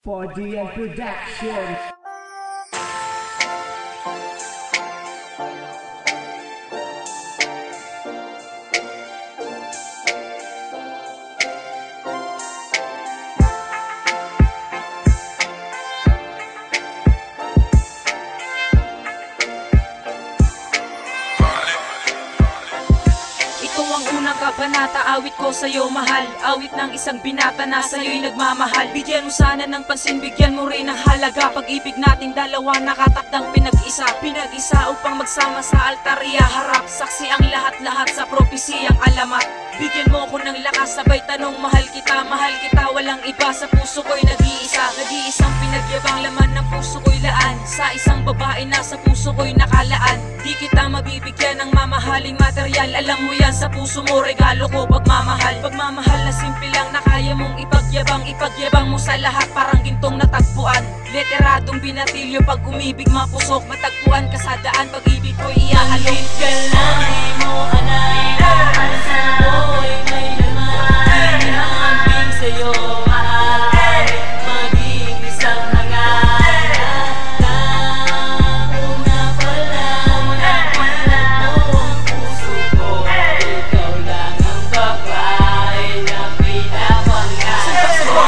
4DN Productions. Kabanata, awit ko sa'yo mahal. Awit ng isang binata na sa'yo'y nagmamahal. Bigyan mo sana ng pansin, bigyan mo rin ng halaga. Pag-ibig nating dalawa nakatakdang pinag-isa. Pinag-isa upang magsama sa altar ihaharap. Saksi ang lahat-lahat sa propesiyang alamat. Bigyan mo ko ng lakas, sabay tanong mahal kita, walang iba. Sa puso ko'y nag-iisa, nag-iisang pinagyabang laman ng puso ko'y laan. Sa isang babae na sa puso ko'y nakalaan. Di kita mabibigyan ng mamahaling material. Alam mo yan, sa puso mo regalo ko pagmamahal. Pagmamahal na simple lang na kaya mong ipagyabang. Ipagyabang mo sa lahat parang gintong natagpuan. Literadong binatilyo pag umibig mapusok. Matagpuan ka sa daan, pag-ibig ko'y iaalok. Ka lang, di mo anay na asa mo'y may laman. Hanggang sa'yo ay maging isang hangalan. Una pa lang mo ang puso ko. Ikaw lang ang babae na pinapangarap ko.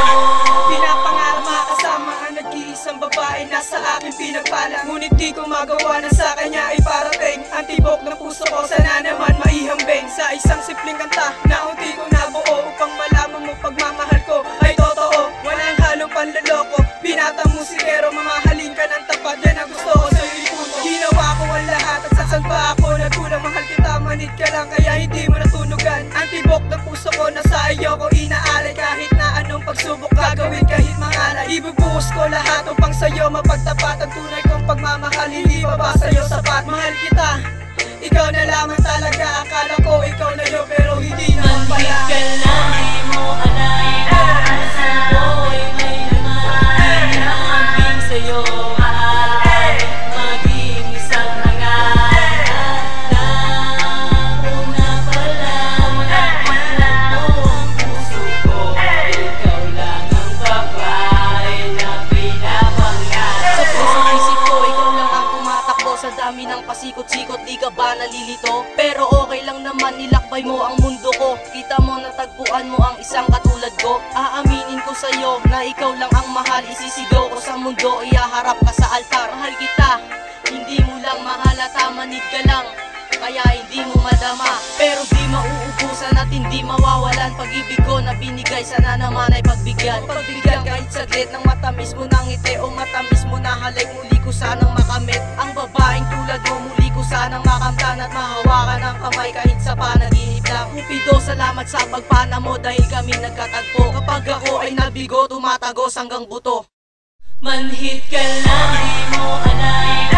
Pinapangarap makasama ang nag-iisang babae na sa akin pinagpala. Ngunit di ko magawa na sa kanya iparating. Ang tibok ng puso ko sana naman maihambing sa isang simpleng kanta na unti ko nabuo upang malaman mo pagmamahal ko ay totoo. Walang halong panloloko, binata musikero, mamahalin ka ng tapat. Yan ang gusto ko sa'yo iputo. Ginawa ko ang lahat at sasan pa ako nagkulang. Mahal kita, manid ka lang kaya hindi mo natunugan. Ang tibok ng puso ko nasa iyo ko inaalay. Kahit na anong pagsubok gagawin kahit mangalay. Ibubuhos ko lahat upang sa'yo mapagtapat. Ang tunay kong pagmamahal hindi pa ba sa'yo sapat. Mahal kita, ikaw na lamang talaga. Akala ko ikaw na yun pero hindi naman pala. Manhid ka lang, di mo anay na asa mo'y may laman. Hanggang sa'yo ay maging isang hangalan. Una pa lang mo ang puso ko. Ikaw lang ang babae na pinapangarap Sa ko. pusong isip ko, ikaw lang ang tumatakbo. Sa dami ng pasikot-sikot, di ka ba nalilito? Pero okay lang naman, nilakbay mo ang mundo ko. Kita mo natagpuan mo ang isang katulad ko. Aaminin ko sa'yo na ikaw lang ang mahal. Isisigaw ko sa mundo, ihaharap ka sa altar. Mahal kita, hindi mo lang mahalata, manid ka lang kaya hindi mo madama. Pero di mauubusan at hindi mawawalan. Pag-ibig ko na binigay sana naman ay pagbigyan. Pagbigyan kahit saglit ng matamis mo ng ngiti o matamis mo na halik. Muli ko sanang makamit ang babaeng tulad mo. Muli ko sanang makamtan at mahawakan ang kamay kahit sa panaginip lang. Cupido, salamat sa pagpana mo dahil kami nagkatagpo. Kapag ako ay nabigo, tumatagos hanggang buto. Manhid ka lang, di mo anay